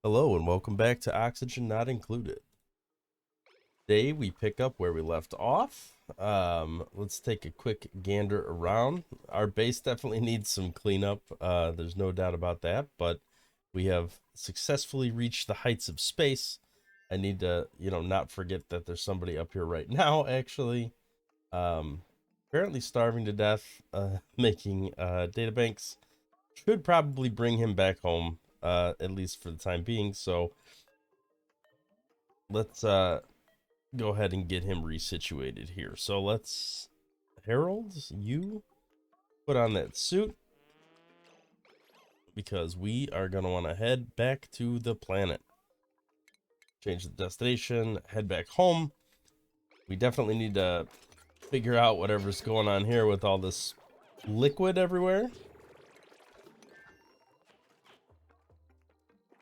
Hello and welcome back to Oxygen Not Included. Today we pick up where we left off. Let's take a quick gander around. Our base definitely needs some cleanup. There's no doubt about that, but we have successfully reached the heights of space. I need to, not forget that there's somebody up here right now, actually. Um, Apparently starving to death, making data banks. Should probably bring him back home, at least for the time being. So let's go ahead and get him resituated here. So let's, Harold, you put on that suit because we are going to want to head back to the planet. Change the destination, head back home. We definitely need to figure out whatever's going on here with all this liquid everywhere.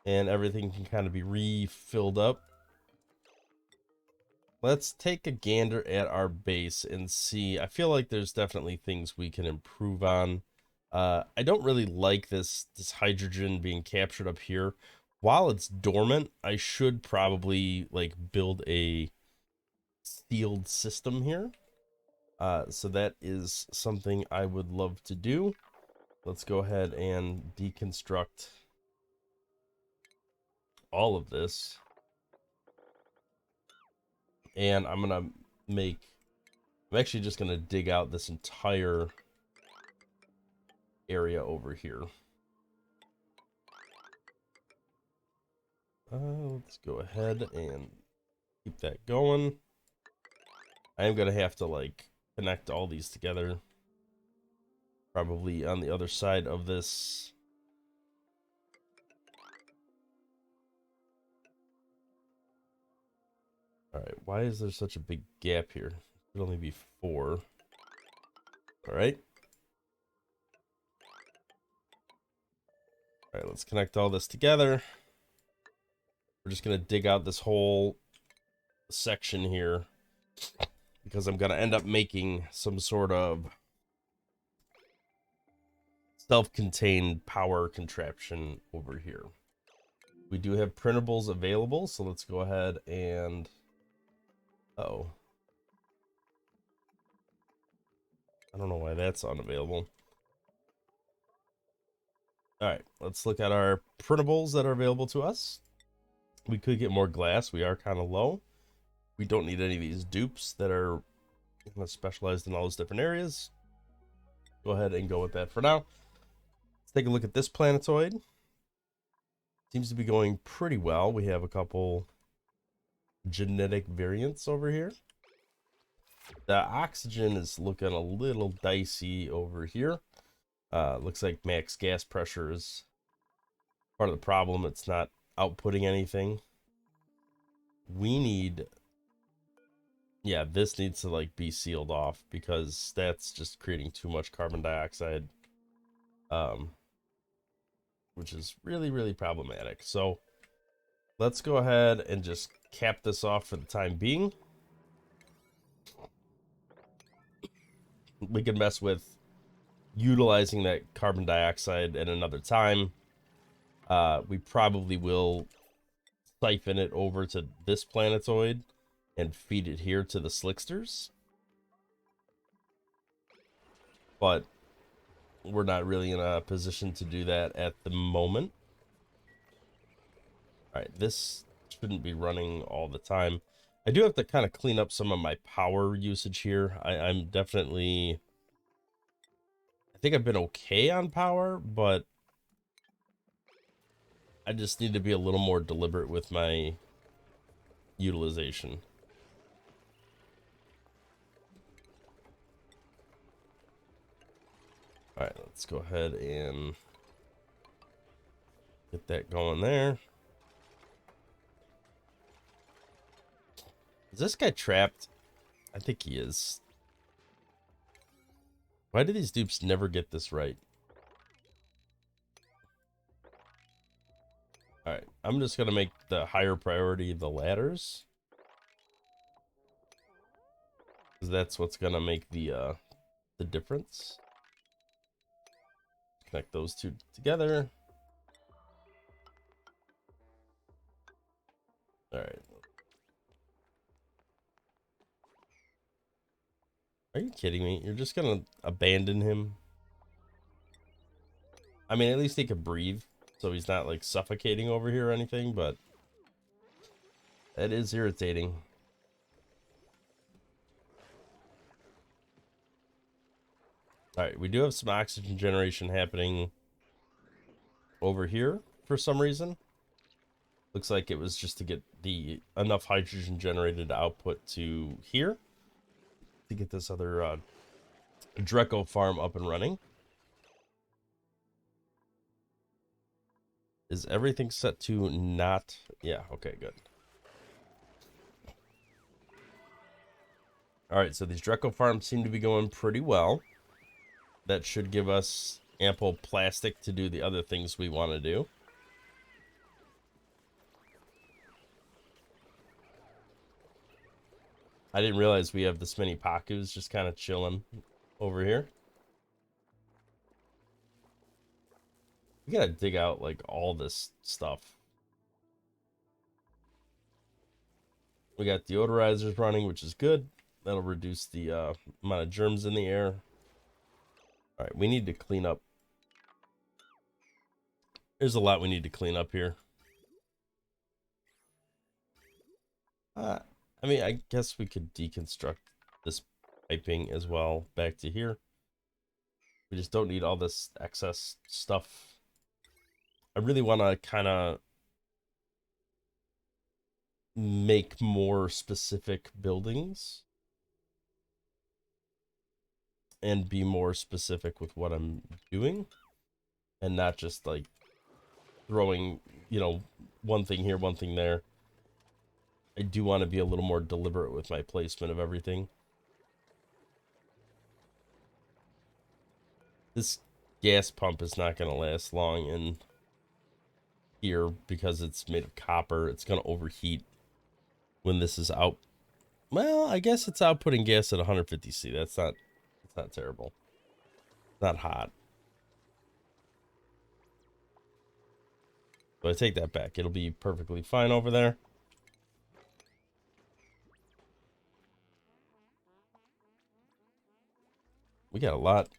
And everything can kind of be refilled up. Let's take a gander at our base and see. I feel like there's definitely things we can improve on. I don't really like this hydrogen being captured up here. While it's dormant, I should probably like build a sealed system here. So that is something I would love to do. Let's go ahead and deconstruct all of this. And I'm actually just gonna dig out this entire area over here. Let's go ahead and keep that going. I am gonna have to like connect all these together, probably on the other side of this. All right, why is there such a big gap here? It should only be 4. All right. All right, let's connect all this together. We're just gonna dig out this whole section here because I'm gonna end up making some sort of self-contained power contraption over here. We do have printables available, so let's go ahead and oh, I don't know why that's unavailable. All right, let's look at our printables that are available to us. We could get more glass. We are kind of low. We don't need any of these dupes that are kind of specialized in all those different areas. Go ahead and go with that for now. Let's take a look at this planetoid. Seems to be going pretty well. We have a couple genetic variants over here. The oxygen is looking a little dicey over here. Looks like max gas pressure is part of the problem. It's not outputting anything. We need, yeah, this needs to like be sealed off because that's just creating too much carbon dioxide, um, which is really, really problematic. So let's go ahead and just cap this off for the time being. We can mess with utilizing that carbon dioxide at another time. We probably will siphon it over to this planetoid and feed it here to the slicksters. But we're not really in a position to do that at the moment. All right, this shouldn't be running all the time. I do have to kind of clean up some of my power usage here. I'm definitely, I think I've been okay on power, but I just need to be a little more deliberate with my utilization. All right, let's go ahead and get that going there. Is this guy trapped? I think he is. Why do these dupes never get this right? All right, I'm just gonna make the higher priority the ladders, because that's what's gonna make the difference. Connect those two together. Are you kidding me? You're just gonna abandon him? I mean, at least he can breathe, so he's not like suffocating over here or anything, but that is irritating. Alright, we do have some oxygen generation happening over here for some reason. Looks like it was just to get the enough hydrogen generated to output to here to get this other Dreco farm up and running. Is everything set to not? Yeah, okay, good. Alright, so these Dreco farms seem to be going pretty well. That should give us ample plastic to do the other things we want to do. I didn't realize we have this many Pakus just kind of chilling over here. We gotta dig out like all this stuff. We got deodorizers running, which is good. That'll reduce the amount of germs in the air. All right, we need to clean up. There's a lot we need to clean up here. I mean, I guess we could deconstruct this piping as well back to here. We just don't need all this excess stuff. I really want to kind of make more specific buildings and be more specific with what I'm doing and not just like throwing, you know, one thing here, one thing there. I do want to be a little more deliberate with my placement of everything. This gas pump is not going to last long in here because it's made of copper. It's going to overheat when this is out. Well, I guess it's outputting gas at 150C. That's not terrible. Not hot. So I take that back. It'll be perfectly fine over there. We got a lot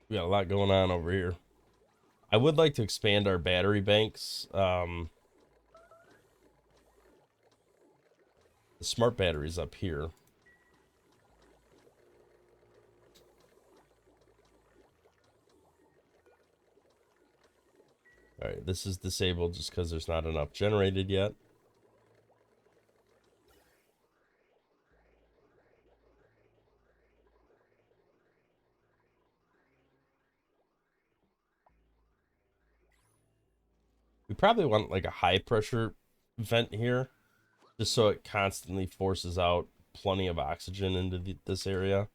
going on over here. I would like to expand our battery banks. The smart batteries up here. All right, this is disabled just because there's not enough generated yet. We probably want like a high pressure vent here, just so it constantly forces out plenty of oxygen into this area.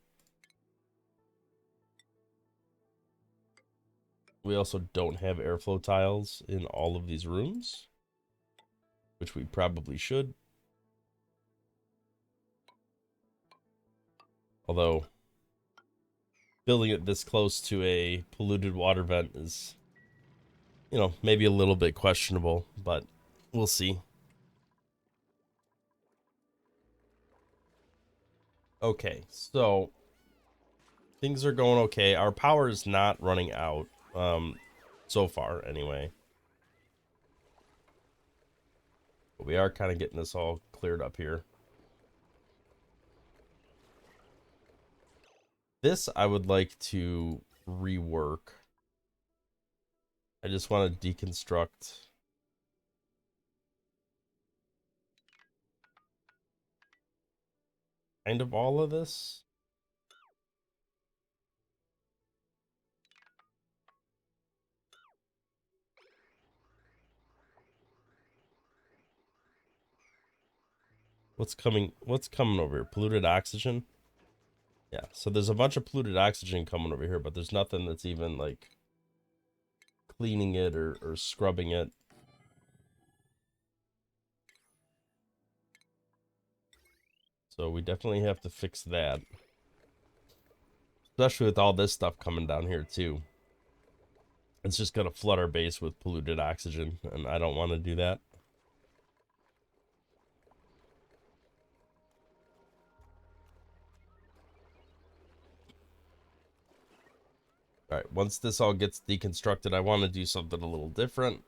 We also don't have airflow tiles in all of these rooms, which we probably should. Although building it this close to a polluted water vent is, you know, maybe a little bit questionable, but we'll see. Okay, so things are going okay. Our power is not running out, so far anyway. But we are kind of getting this all cleared up here. This I would like to rework. I just want to deconstruct kind of all of this. What's coming over here? Polluted oxygen? Yeah, so there's a bunch of polluted oxygen coming over here, but there's nothing that's even like cleaning it or scrubbing it. So we definitely have to fix that. Especially with all this stuff coming down here too. It's just gonna flood our base with polluted oxygen, and I don't want to do that. All right, once this all gets deconstructed, I want to do something a little different.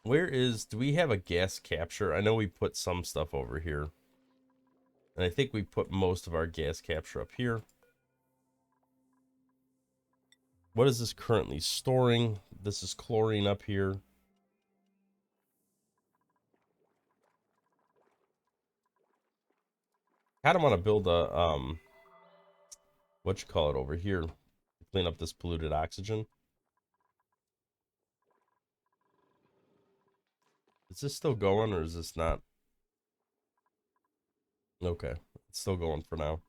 Do we have a gas capture? I know we put some stuff over here. And I think we put most of our gas capture up here. What is this currently storing? This is chlorine up here. Kind of want to build a, what you call it over here? Clean up this polluted oxygen. Is this still going or is this not? Okay, it's still going for now.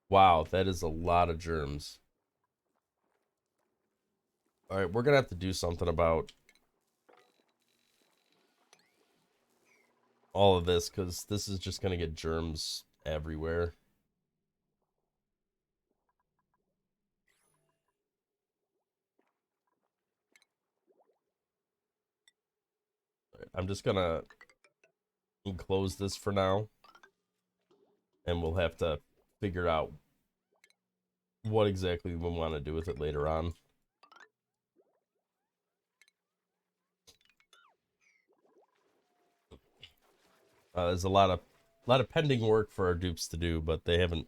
Wow, that is a lot of germs. All right, we're gonna have to do something about all of this because this is just gonna get germs everywhere. All right, I'm just gonna enclose this for now, and we'll have to figure out what exactly we want to do with it later on. There's a lot of pending work for our dupes to do, but they haven't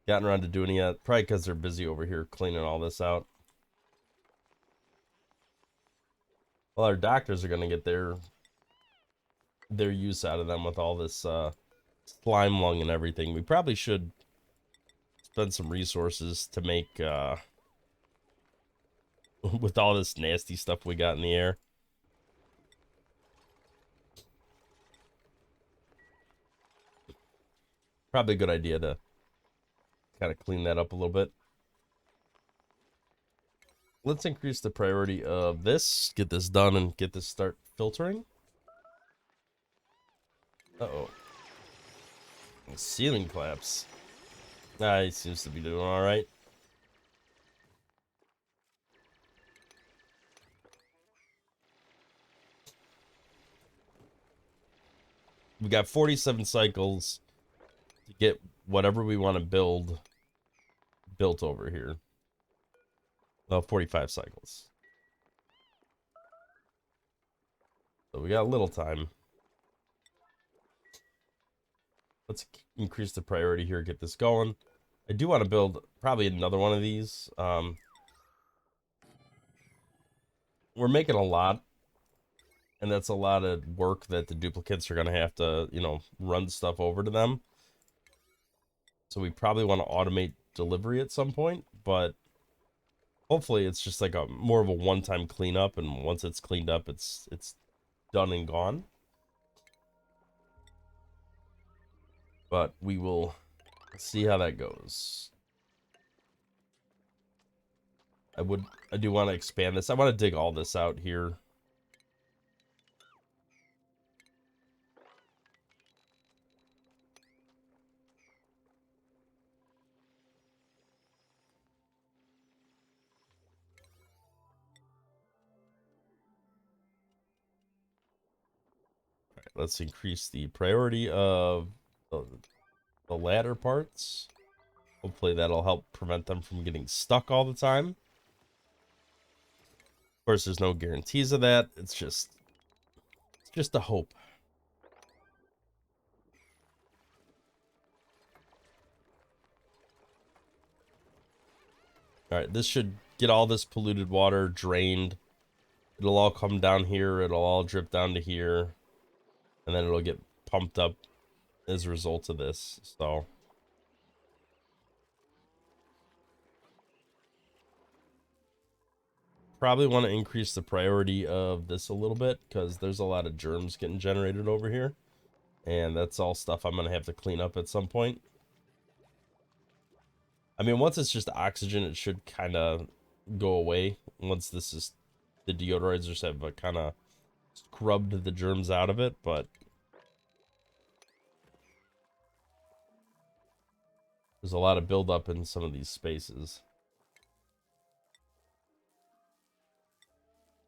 gotten around to doing it yet. Probably because they're busy over here cleaning all this out. Well, our doctors are gonna get their use out of them with all this slime lung and everything. We probably should spend some resources to make with all this nasty stuff we got in the air. Probably a good idea to kind of clean that up a little bit. Let's increase the priority of this, get this done, and get this start filtering. Uh-oh. Ceiling collapse. Ah, he seems to be doing all right. We got 47 cycles to get whatever we want to build built over here. Well, 45 cycles. So we got a little time. Let's increase the priority here, get this going. I do want to build probably another one of these. We're making a lot, and that's a lot of work that the duplicants are going to have to, you know, run stuff over to them. So we probably want to automate delivery at some point, but hopefully it's just like a more of a one-time cleanup, and once it's cleaned up, it's done and gone. But we will see how that goes. I do want to expand this. I want to dig all this out here. All right, let's increase the priority of the ladder parts. Hopefully that'll help prevent them from getting stuck all the time. Of course, there's no guarantees of that. It's just a hope. All right, this should get all this polluted water drained. It'll all come down here. It'll all drip down to here. And then it'll get pumped up as a result of this. So probably want to increase the priority of this a little bit because there's a lot of germs getting generated over here. And that's all stuff I'm going to have to clean up at some point. I mean, once it's just oxygen, it should kind of go away. Once this is, the deodorizers have kind of scrubbed the germs out of it, but there's a lot of buildup in some of these spaces.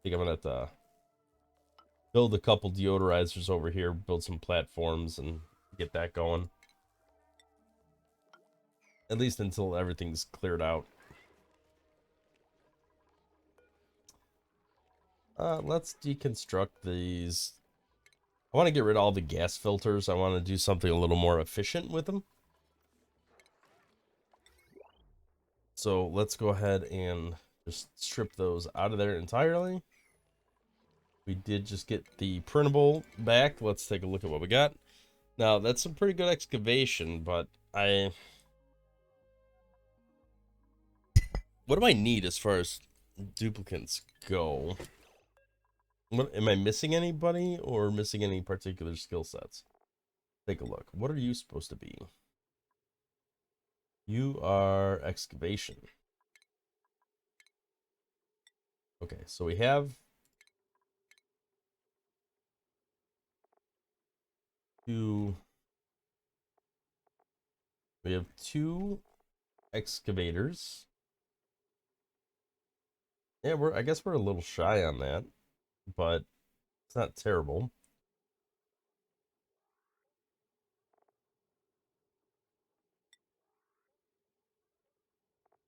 think I'm gonna have to build a couple deodorizers over here, build some platforms, and get that going. At least until everything's cleared out. Let's deconstruct these. I want to get rid of all the gas filters. I want to do something a little more efficient with them. So let's go ahead and just strip those out of there entirely. We did just get the printable back. Let's take a look at what we got. Now, that's some pretty good excavation, but what do I need as far as duplicants go? What, am I missing anybody or missing any particular skill sets? Take a look. What are you supposed to be? You are excavation. Okay, so we have two. We have two excavators. Yeah, I guess we're a little shy on that, but it's not terrible.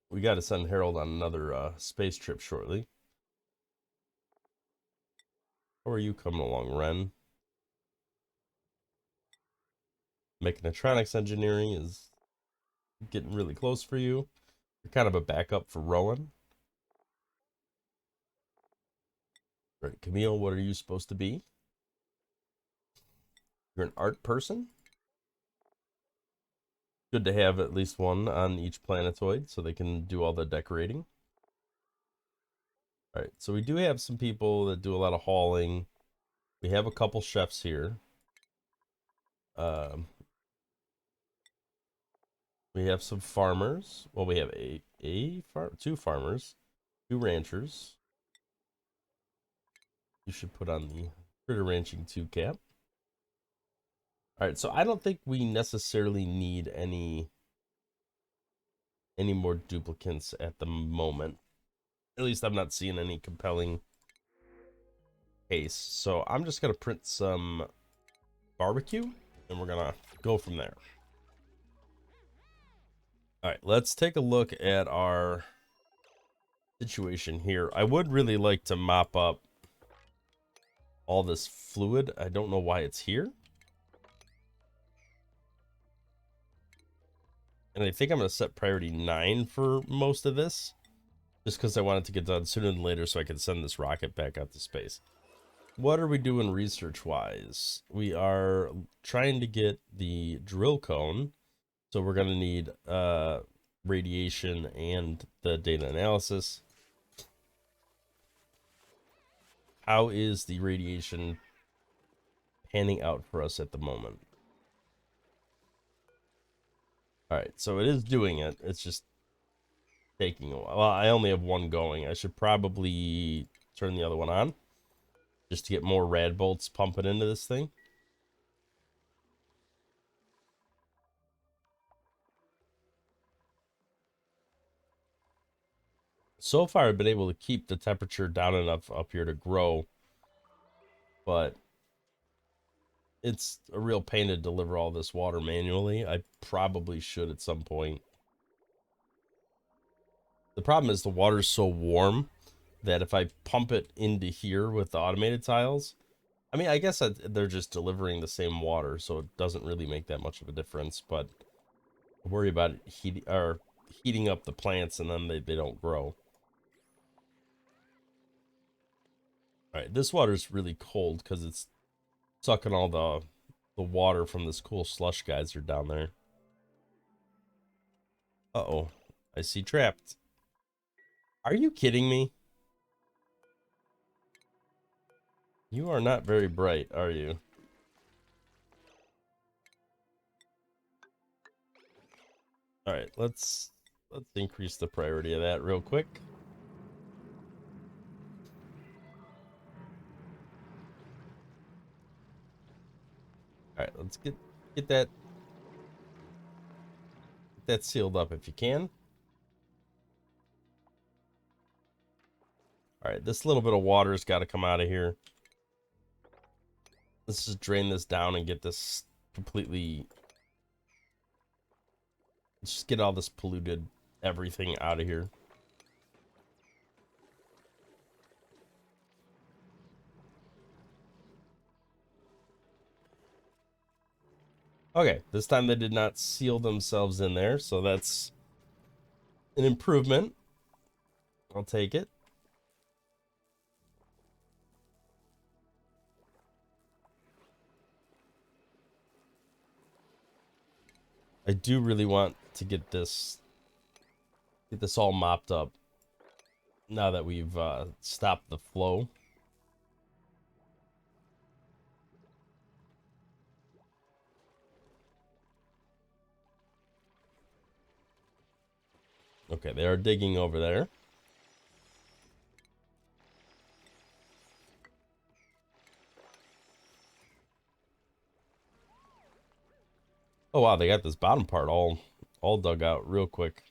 We got to send Harold on another space trip shortly. How are you coming along, Ren? Mechatronics engineering is getting really close for you. You're kind of a backup for Rowan. Right, Camille, what are you supposed to be? You're an art person? Good to have at least one on each planetoid so they can do all the decorating. All right, so we do have some people that do a lot of hauling. We have a couple chefs here. Um, we have some farmers. Well, we have two farmers, two ranchers. You should put on the critter ranching 2 cap. All right, so I don't think we necessarily need any more duplicants at the moment. At least I'm not seeing any compelling case. So I'm just gonna print some barbecue, and we're gonna go from there. All right, let's take a look at our situation here. I would really like to mop up all this fluid. I don't know why it's here. And I think I'm going to set priority 9 for most of this, just because I want it to get done sooner than later so I can send this rocket back out to space. What are we doing research-wise? We are trying to get the drill cone, so we're going to need radiation and the data analysis. How is the radiation panning out for us at the moment? All right, so it is doing it. It's just taking a while. Well, I only have one going. I should probably turn the other one on just to get more rad bolts pumping into this thing. So far, I've been able to keep the temperature down enough up here to grow, but it's a real pain to deliver all this water manually. I probably should at some point. The problem is the water's so warm that if I pump it into here with the automated tiles, I mean, I guess they're just delivering the same water, so it doesn't really make that much of a difference, but I worry about it heating up the plants and then they don't grow. All right, this water's really cold because it's sucking all the water from this cool slush geyser down there. Uh-oh, I see trapped. Are you kidding me? You are not very bright, are you? All right, let's increase the priority of that real quick. All right, let's get that sealed up if you can. All right, this little bit of water's got to come out of here. Let's just drain this down and get this completely... Let's just get all this polluted everything out of here. Okay, this time they did not seal themselves in there, so that's an improvement. I'll take it. I do really want to get this all mopped up now that we've stopped the flow. Okay, they are digging over there. Oh wow, they got this bottom part all dug out real quick.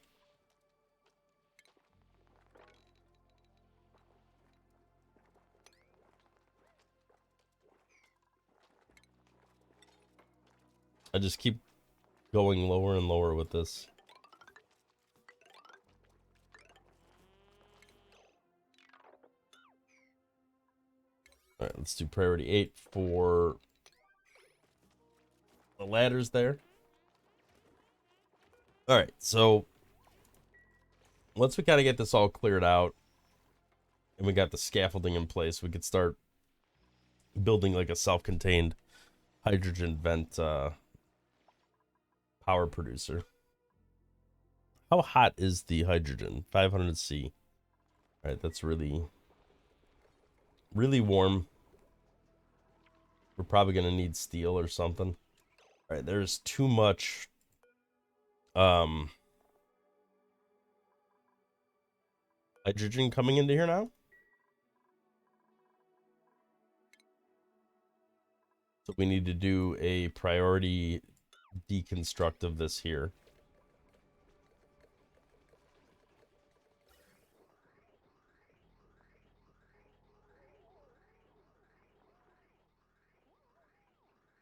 I just keep going lower and lower with this. All right, let's do priority 8 for the ladders there. All right, so once we kind of get this all cleared out and we got the scaffolding in place, we could start building like a self-contained hydrogen vent power producer. How hot is the hydrogen? 500C. All right, that's really warm. We're probably going to need steel or something. All right, there's too much hydrogen coming into here now. So we need to do a priority deconstruct of this here.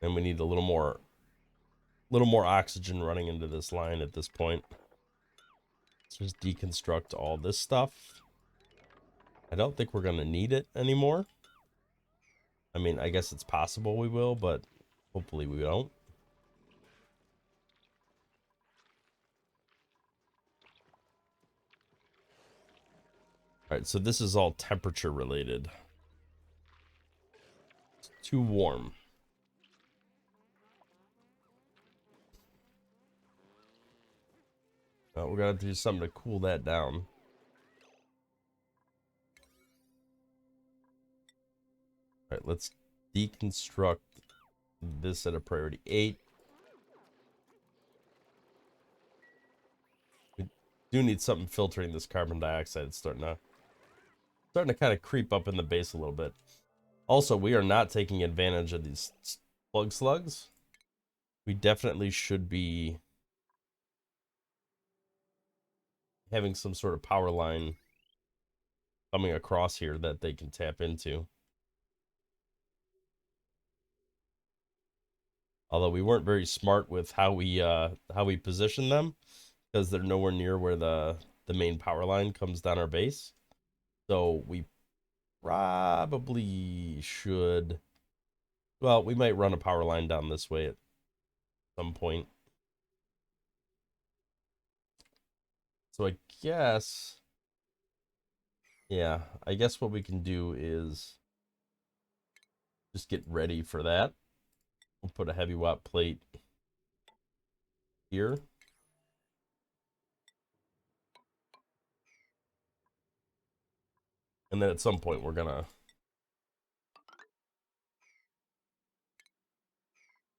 And we need a little more oxygen running into this line at this point. Let's just deconstruct all this stuff. I don't think we're going to need it anymore. I mean, I guess it's possible we will, but hopefully we don't. All right, so this is all temperature related. It's too warm. We're going to do something to cool that down. All right, let's deconstruct this at a priority 8. We do need something filtering this carbon dioxide. It's starting to kind of creep up in the base a little bit. Also, we are not taking advantage of these plug slugs. We definitely should be having some sort of power line coming across here that they can tap into. Although we weren't very smart with how we position them, because they're nowhere near where the main power line comes down our base. So we probably should, well, we might run a power line down this way at some point. So I guess, yeah, I guess what we can do is just get ready for that. We'll put a heavy watt plate here. And then at some point we're gonna,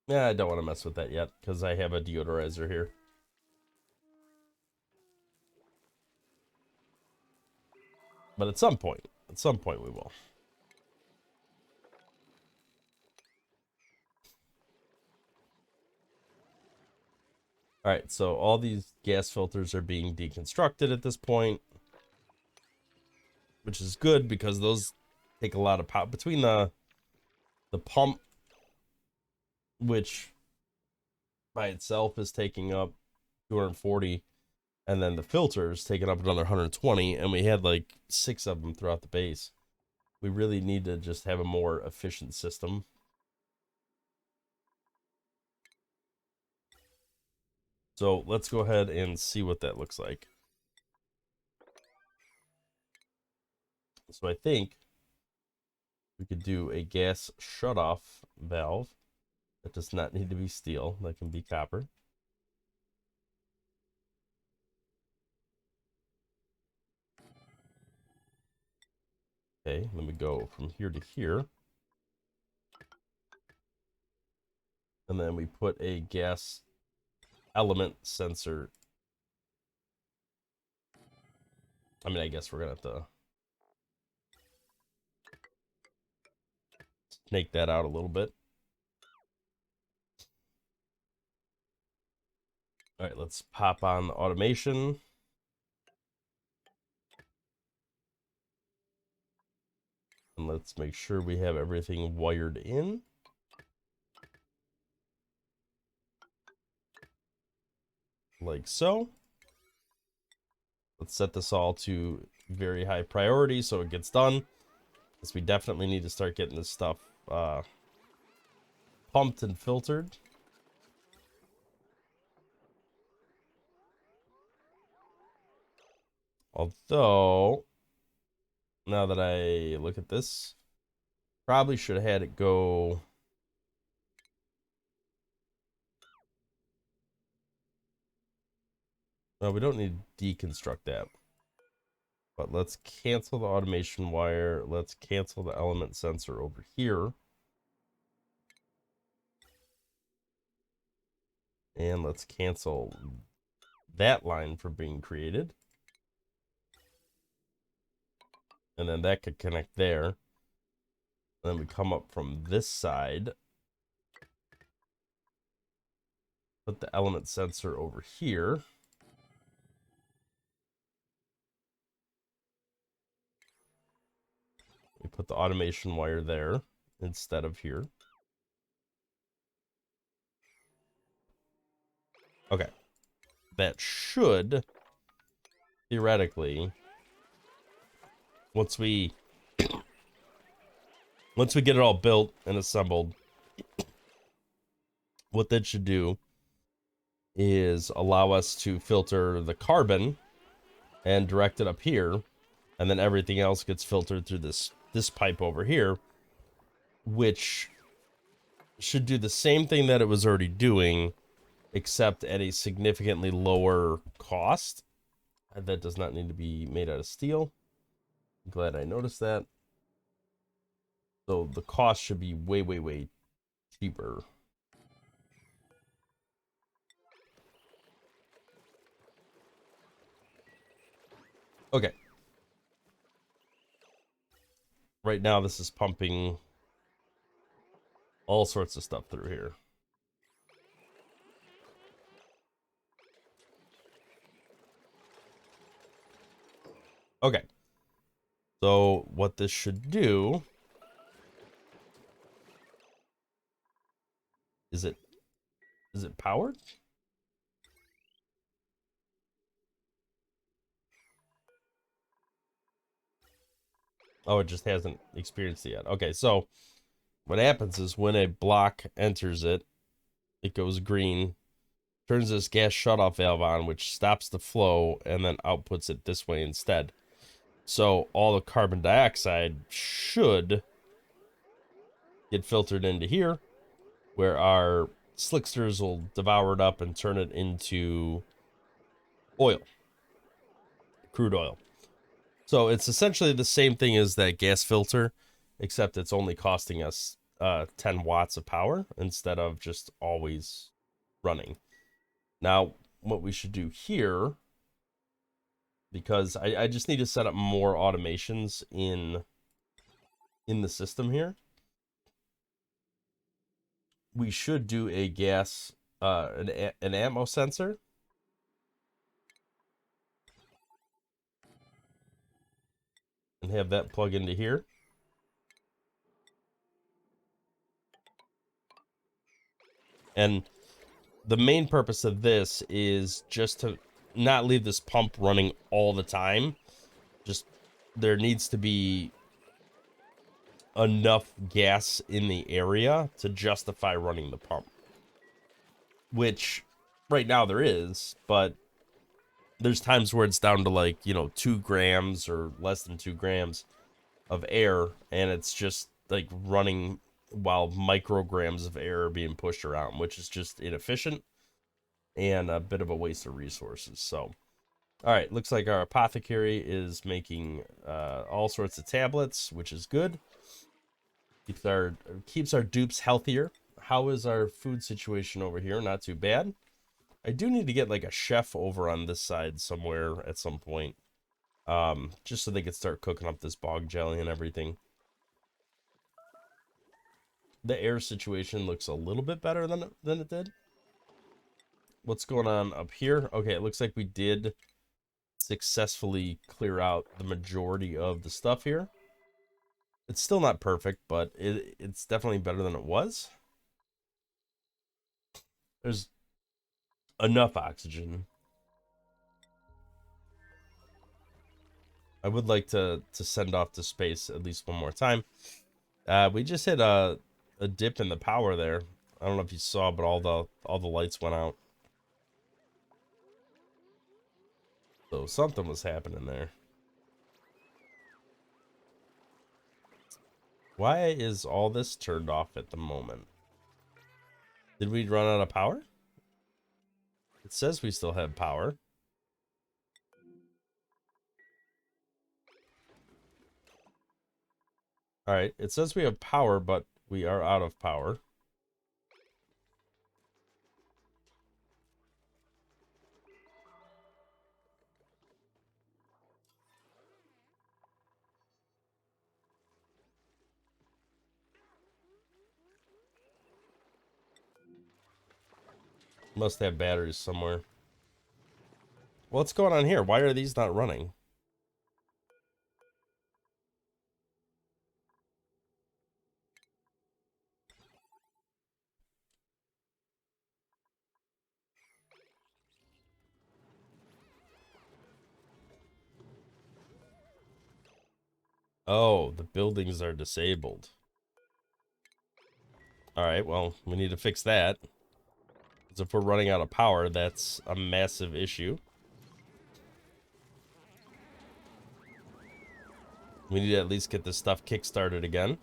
yeah, I don't want to mess with that yet because I have a deodorizer here. But at some point we will. All right, so all these gas filters are being deconstructed at this point. which is good because those take a lot of power. Between the pump, which by itself is taking up 240, and then the filters taking up another 120, and we had like 6 of them throughout the base. We really need to just have a more efficient system. So let's go ahead and see what that looks like. So I think we could do a gas shutoff valve. That does not need to be steel. That can be copper. Okay, let me go from here to here. And then we put a gas element sensor. I mean, I guess we're going to have to snake that out a little bit. All right, let's pop on the automation. And let's make sure we have everything wired in. Like so. Let's set this all to very high priority so it gets done. Because we definitely need to start getting this stuff pumped and filtered. Although, now that I look at this, probably should have had it go. No, we don't need to deconstruct that. But let's cancel the automation wire. Let's cancel the element sensor over here. And let's cancel that line from being created. And then that could connect there. And then we come up from this side. Put the element sensor over here. We put the automation wire there instead of here. Okay. That should, theoretically, once we get it all built and assembled, what that should do is allow us to filter the carbon and direct it up here, and then everything else gets filtered through this pipe over here, which should do the same thing that it was already doing, except at a significantly lower cost. That does not need to be made out of steel. I'm glad I noticed that. So the cost should be way, way, way cheaper. Okay. Right now, this is pumping all sorts of stuff through here. Okay. So what this should do is it powered? Oh, it just hasn't experienced it yet. Okay, so what happens is when a block enters it, it goes green, turns this gas shutoff valve on, which stops the flow and then outputs it this way instead. So all the carbon dioxide should get filtered into here, where our slicksters will devour it up and turn it into oil, crude oil. So it's essentially the same thing as that gas filter, except it's only costing us 10 watts of power instead of just always running. Now, what we should do here, because I just need to set up more automations in the system here. We should do a gas, an ammo sensor. and have that plug into here. And the main purpose of this is just to not leave this pump running all the time. Just there needs to be enough gas in the area to justify running the pump. Which right now there is, but there's times where it's down to like, 2 grams or less than 2 grams of air, and it's just like running while micrograms of air are being pushed around, which is just inefficient and a bit of a waste of resources. So, all right, looks like our apothecary is making all sorts of tablets, which is good. Keeps our dupes healthier. How is our food situation over here? Not too bad. I do need to get like a chef over on this side somewhere at some point, just so they could start cooking up this bog jelly and everything. The air situation looks a little bit better than it did. What's going on up here? Okay, it looks like we did successfully clear out the majority of the stuff here. It's still not perfect, but it's definitely better than it was. There's enough oxygen. I would like to send off to space at least one more time. We just hit a dip in the power there. I don't know if you saw, but all the lights went out. So something was happening there. Why is all this turned off at the moment? Did we run out of power? It says we still have power. All right, it says we have power, but we are out of power. Must have batteries somewhere. What's going on here? Why are these not running? Oh, the buildings are disabled. All right, well, we need to fix that. Because if we're running out of power, that's a massive issue. We need to at least get this stuff kick-started again.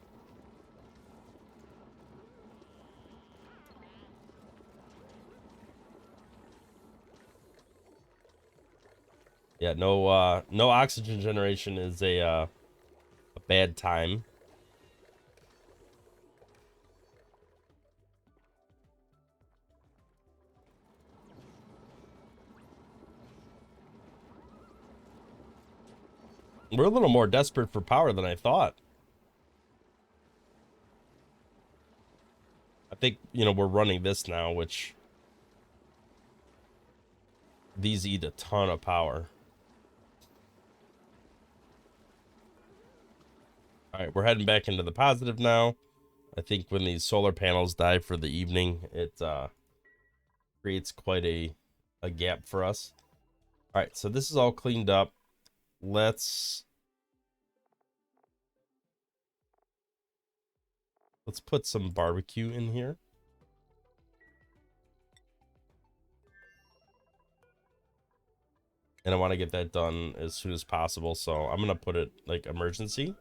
Yeah, no oxygen generation is a bad time. We're a little more desperate for power than I thought. I think, we're running this now, which these eat a ton of power. All right, we're heading back into the positive now. I think when these solar panels die for the evening, it creates quite a gap for us. All right, so this is all cleaned up. Let's put some barbecue in here. And I want to get that done as soon as possible, so I'm gonna put it like emergency.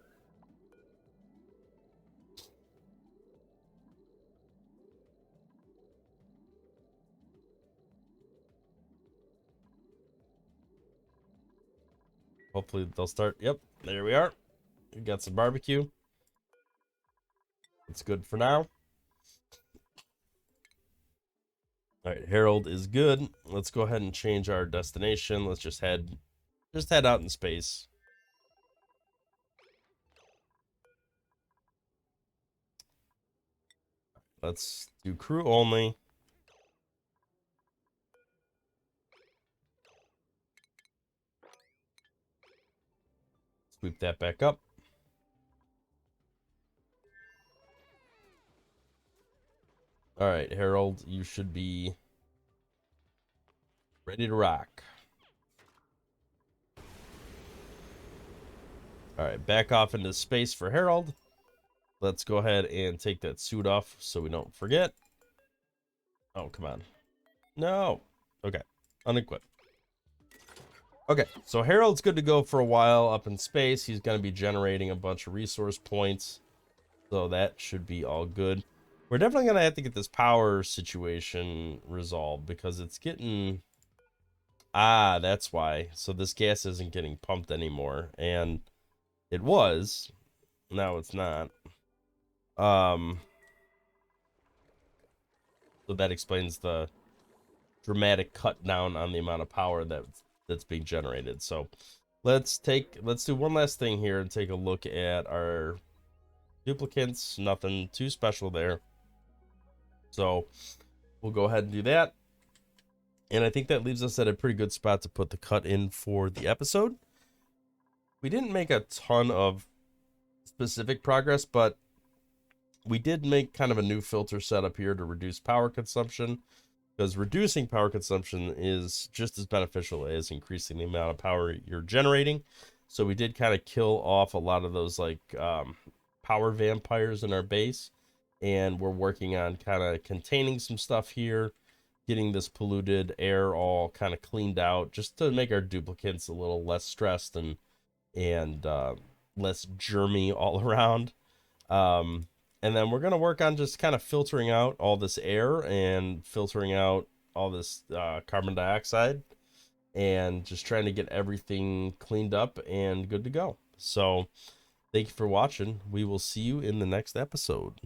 Hopefully they'll start. Yep, there we are. We got some barbecue. It's good for now. All right, Harold is good. Let's go ahead and change our destination. Let's just head out in space. Let's do crew only. Sweep that back up. All right, Harold, you should be ready to rock. All right, back off into space for Harold. Let's go ahead and take that suit off so we don't forget. Oh, come on. No. Okay, unequip. Okay, so Harold's good to go for a while up in space. He's going to be generating a bunch of resource points, so that should be all good. We're definitely going to have to get this power situation resolved because it's getting... Ah, that's why. So this gas isn't getting pumped anymore, and it was. Now it's not. So that explains the dramatic cut down on the amount of power that's being generated. So let's do one last thing here and take a look at our duplicants. Nothing too special there. So we'll go ahead and do that. And I think that leaves us at a pretty good spot to put the cut in for the episode. We didn't make a ton of specific progress, but we did make kind of a new filter setup here to reduce power consumption, because reducing power consumption is just as beneficial as increasing the amount of power you're generating. So we did kind of kill off a lot of those like power vampires in our base, and we're working on kind of containing some stuff here, getting this polluted air all kind of cleaned out, just to make our duplicants a little less stressed and less germy all around. And then we're going to work on just kind of filtering out all this air and filtering out all this carbon dioxide, and just trying to get everything cleaned up and good to go. So thank you for watching. We will see you in the next episode.